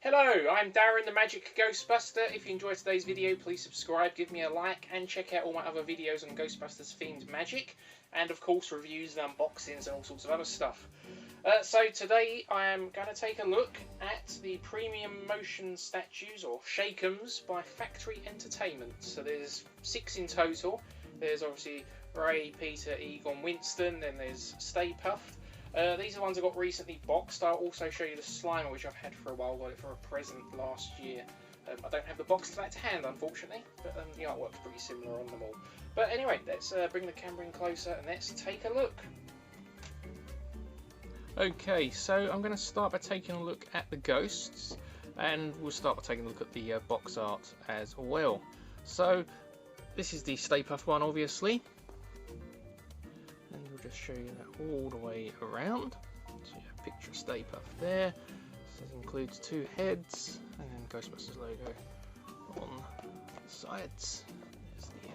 Hello, I'm Darren the Magic Ghostbuster. If you enjoyed today's video, please subscribe, give me a like, and check out all my other videos on Ghostbusters themed magic, and of course reviews and unboxings and all sorts of other stuff. So today I am going to take a look at the premium motion statues, or Shake'ems, by Factory Entertainment. So there's 6 in total. There's obviously Ray, Peter, Egon, Winston, then there's Stay Puft. These are the ones I got recently boxed. I'll also show you the Slimer, which I've had for a while. Got it for a present last year. I don't have the box to that to hand, unfortunately, but the artwork's pretty similar on them all. But anyway, let's bring the camera in closer and let's take a look. Okay, so I'm going to start by taking a look at the ghosts, and we'll start by taking a look at the box art as well. So this is the Stay Puft one, obviously. And we'll just show you that all the way around. So you have a picture of Stay Puft there. So this includes 2 heads and then Ghostbusters logo on the sides. There's the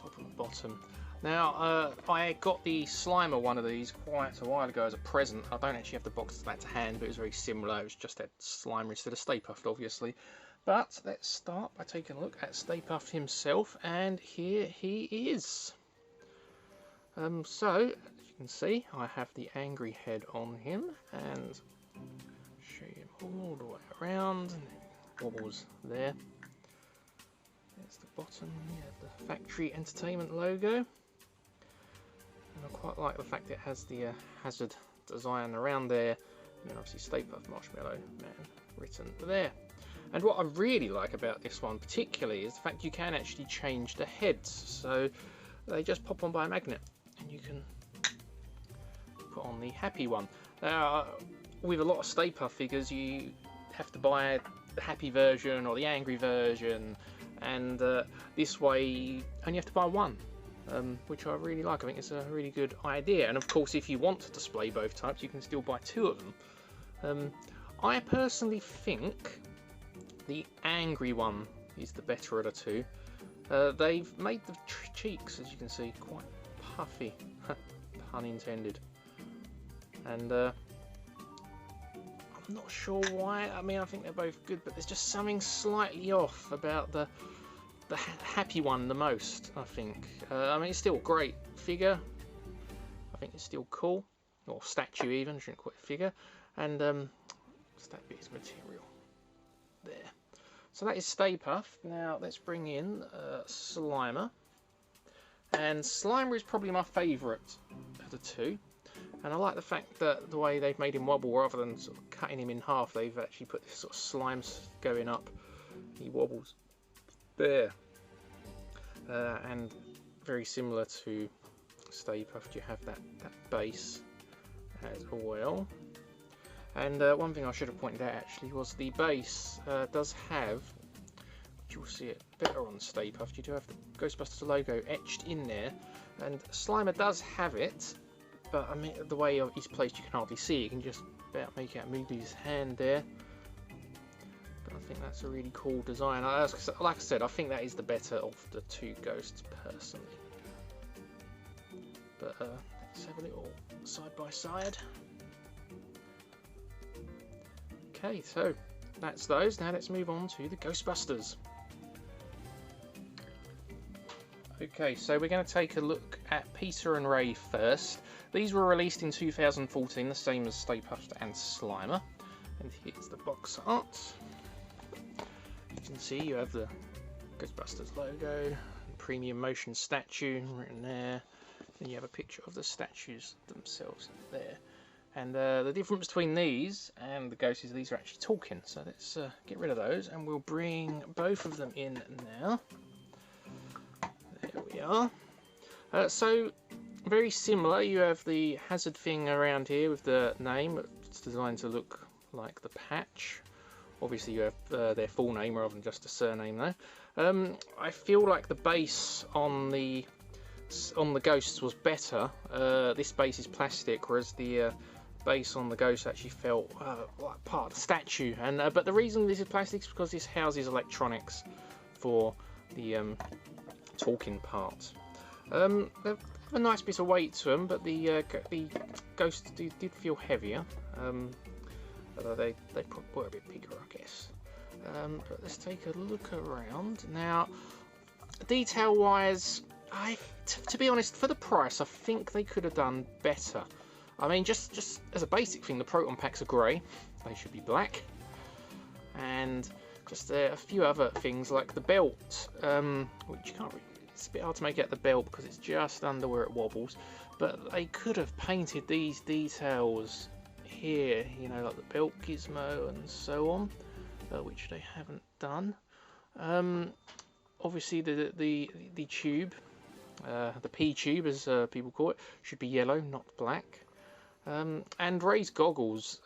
top and bottom. Now, I got the Slimer one of these quite a while ago as a present. I don't actually have the box to that to hand, but it was very similar. It was just that Slimer instead of Stay Puft, obviously. But let's start by taking a look at Stay Puft himself, and here he is. So, as you can see, I have the angry head on him, and show you him all the way around, and wobbles there. There's the bottom, you have the Factory Entertainment logo, and I quite like the fact it has the hazard design around there, and then obviously Stay Puft Marshmallow Man written there. And what I really like about this one particularly is the fact you can actually change the heads, so they just pop on by a magnet. And you can put on the happy one. Now, with a lot of Stay Puft figures, you have to buy the happy version or the angry version, and this way you only have to buy one, which I really like. I think it's a really good idea. And of course, if you want to display both types, you can still buy 2 of them. I personally think the angry one is the better of the 2. They've made the cheeks, as you can see, quite puffy, pun intended, and I'm not sure why. I mean, I think they're both good, but there's just something slightly off about the happy one the most, I think. I mean, it's still a great figure. I think it's still cool, or statue even, I shouldn't call it a figure, and what's that bit of material there? So that is Stay Puft. Now let's bring in Slimer. And Slimer is probably my favourite of the 2, and I like the fact that the way they've made him wobble, rather than sort of cutting him in half, they've actually put this sort of slime going up. He wobbles there, and very similar to Stay Puft, you have that base as well. And one thing I should have pointed out actually was the base does have, you'll see it better on Stay Puft, you do have the Ghostbusters logo etched in there, and Slimer does have it, but I mean, the way he's placed you can hardly see it. You can just about make out Moogly's hand there, but I think that's a really cool design. Like I said, I think that is the better of the 2 ghosts personally. But let's have a little side by side. Okay, so that's those. Now let's move on to the Ghostbusters. Okay, so we're going to take a look at Peter and Ray first. These were released in 2014, the same as Stay Puft and Slimer. And here's the box art. You can see you have the Ghostbusters logo, premium motion statue written there. Then you have a picture of the statues themselves there. And the difference between these and the ghosts is these are actually talking. So let's get rid of those, and we'll bring both of them in now. There we are. So very similar. You have the hazard thing around here with the name. It's designed to look like the patch. Obviously you have their full name rather than just a surname though. I feel like the base on the ghosts was better. This base is plastic, whereas the base on the ghost actually felt like part of the statue. And but the reason this is plastic is because this houses electronics for the talking part. They have a nice bit of weight to them, but the ghosts did feel heavier. although they probably were a bit bigger, I guess. But let's take a look around now. Detail-wise, to be honest, for the price, I think they could have done better. I mean, just as a basic thing, the proton packs are grey. They should be black. And just a few other things like the belt, which you can't really, it's a bit hard to make out the belt because it's just under where it wobbles. But they could have painted these details here, you know, like the belt gizmo and so on, which they haven't done. Obviously, the tube, the P tube as people call it, should be yellow, not black. And Ray's goggles.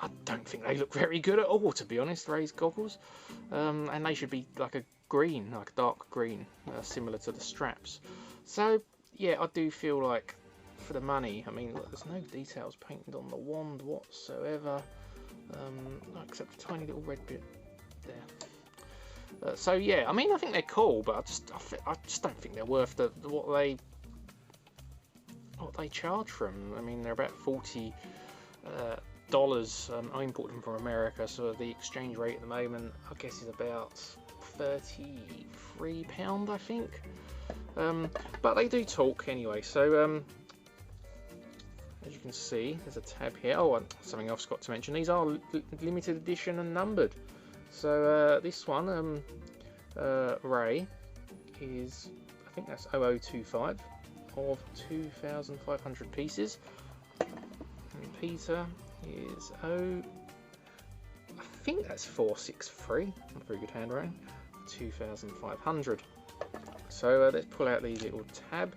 I don't think they look very good at all, to be honest, Ray's goggles. And they should be like a green, like a dark green, similar to the straps. So, yeah, I do feel like, for the money, I mean, look, there's no details painted on the wand whatsoever, except a tiny little red bit there. So, yeah, I mean, I think they're cool, but I just don't think they're worth what they charge for them. I mean, they're about $40. I imported them from America, so the exchange rate at the moment, I guess, is about £33, I think. But they do talk anyway. So as you can see, there's a tab here. Oh, and something else I forgot to mention. These are limited edition and numbered. So this one, Ray, is, I think that's 0025 of 2,500 pieces. And Peter is I think that's 463. Not very good handwriting. 2,500. So let's pull out the little tab,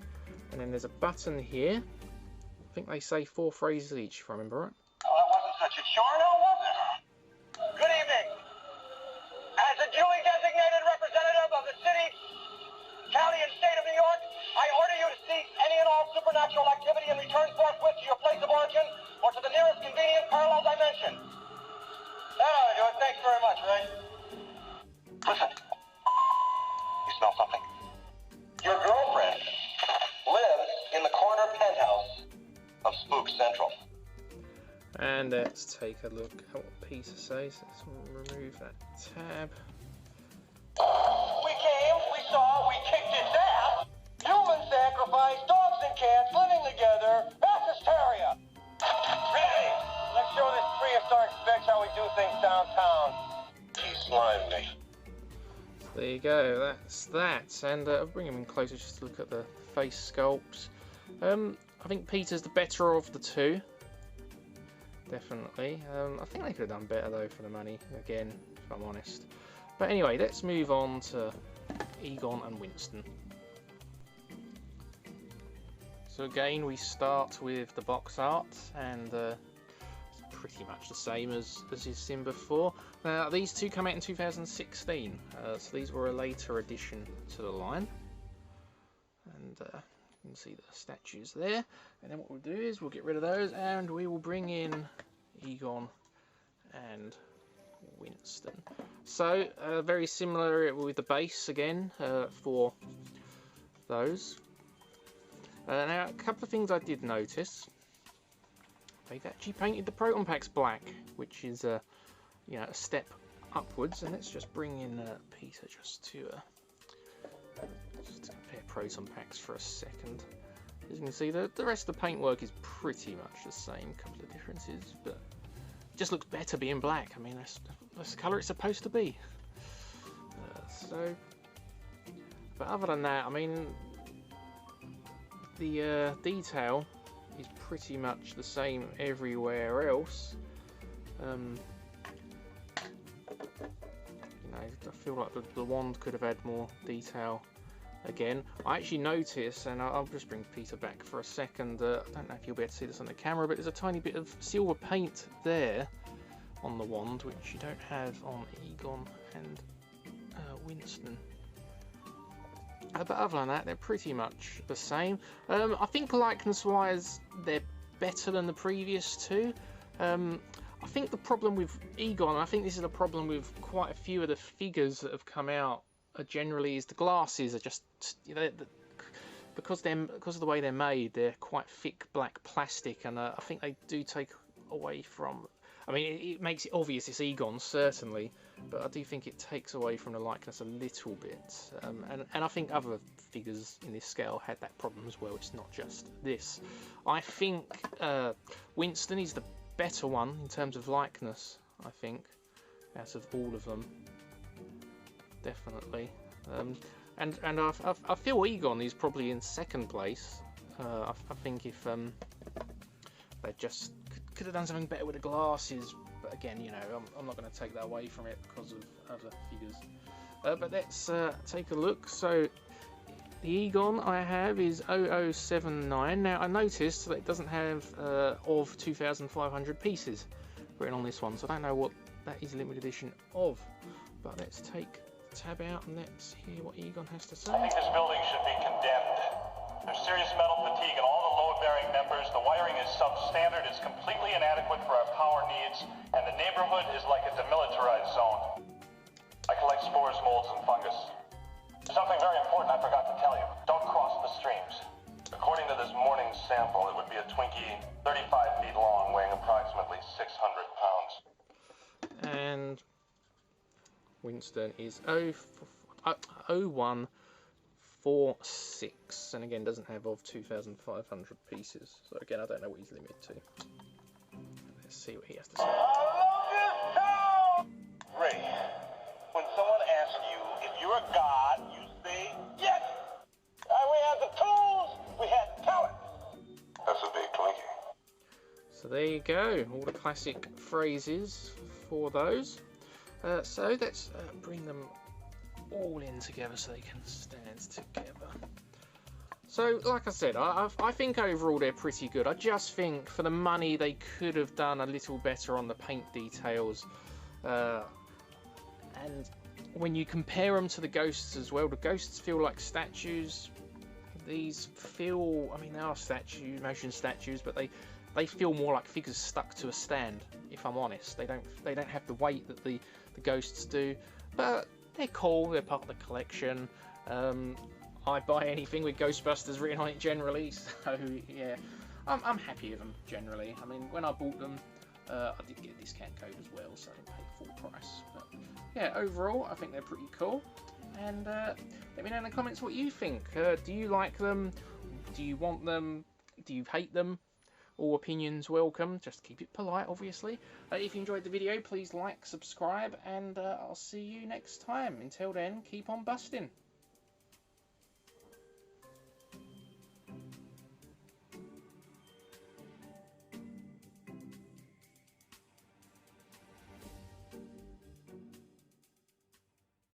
and then there's a button here. I think they say 4 phrases each, if I remember right. Oh, that wasn't such a chore, now was it? Good evening. As a duly designated representative of the city, county, and state of New York, I order you to cease any and all supernatural activity and return forthwith to your place of origin or to the nearest convenient parallel dimension. That ought to do it. Thanks very much, Ray. Listen. You smell something? Your girlfriend lives in the corner penthouse of Spook Central. And let's take a look at what Peter says. Let's remove that tab. We came, we saw, we kicked its ass. Human sacrifice, dogs and cats living together, mass hysteria. Ready? Let's show this prehistoric bitch how we do things downtown. He slimed me. There you go, that's that. And I'll bring him in closer just to look at the face sculpts. I think Peter's the better of the two. Definitely. I think they could have done better though for the money, again, if I'm honest. But anyway, let's move on to Egon and Winston. So again, we start with the box art, and it's pretty much the same as you've seen before. Now, these two come out in 2016, so these were a later addition to the line. And you can see the statues there. And then what we'll do is we'll get rid of those, and we will bring in Egon and Winston. So very similar with the base again for those. Now, a couple of things I did notice. They've actually painted the proton packs black, which is you know, a step upwards. And let's just bring in Peter just to compare proton packs for a second. As you can see, the rest of the paintwork is pretty much the same. A couple of differences, but it just looks better being black. I mean, that's the colour it's supposed to be. But other than that, I mean, the detail is pretty much the same everywhere else. You know, I feel like the wand could have had more detail. Again, I actually noticed, and I'll just bring Peter back for a second. I don't know if you'll be able to see this on the camera, but there's a tiny bit of silver paint there on the wand, which you don't have on Egon and Winston. But other than that, they're pretty much the same. I think likeness-wise, they're better than the previous two. I think the problem with Egon, I think this is a problem with quite a few of the figures that have come out generally, is the glasses are just, you know, because of the way they're made, they're quite thick black plastic, and I think they do take away from. I mean, it makes it obvious it's Egon, certainly, but I do think it takes away from the likeness a little bit. And I think other figures in this scale had that problem as well. It's not just this. I think Winston is the better one in terms of likeness, I think, out of all of them. Definitely. And I feel Egon is probably in second place. I think if they just could have done something better with the glasses, but again, you know, I'm not going to take that away from it because of other figures. But let's take a look. So the Egon I have is 0079. Now I noticed that it doesn't have of 2,500 pieces written on this one, so I don't know what that is limited edition of. But let's take the tab out and let's hear what Egon has to say. I think this building should be condemned. There's serious metal fatigue in all the load-bearing members. The wiring is substandard. It's completely inadequate for our power needs, and the neighborhood is like a demilitarized zone. I collect spores, molds, and fungus. Something very important I forgot to tell you. Don't cross the streams. According to this morning's sample, it would be a Twinkie 35 feet long, weighing approximately 600 pounds. And Winston is 0146, and again doesn't have of 2,500 pieces. So again, I don't know what he's limited to. Let's see what he has to say. I love this town! Ray, when someone asks you if you're a god, you say yes! We had the tools, we had talent. That's a big Twinkie. So there you go, all the classic phrases for those. So let's bring them all in together so they can stand together. So like I said, I think overall they're pretty good. I just think for the money they could have done a little better on the paint details. And when you compare them to the ghosts as well, the ghosts feel like statues. These feel, I mean, they are statues, motion statues, but they feel more like figures stuck to a stand, if I'm honest. They don't have the weight that the ghosts do, but they're cool, they're part of the collection. I buy anything with Ghostbusters written on it generally, so yeah, I'm happy with them generally. I mean, when I bought them, I did get a discount code as well, so I didn't pay full price. But yeah, overall, I think they're pretty cool. And let me know in the comments what you think. Do you like them? Do you want them? Do you hate them? All opinions welcome. Just keep it polite, obviously. If you enjoyed the video, please like, subscribe, and I'll see you next time. Until then, keep on busting.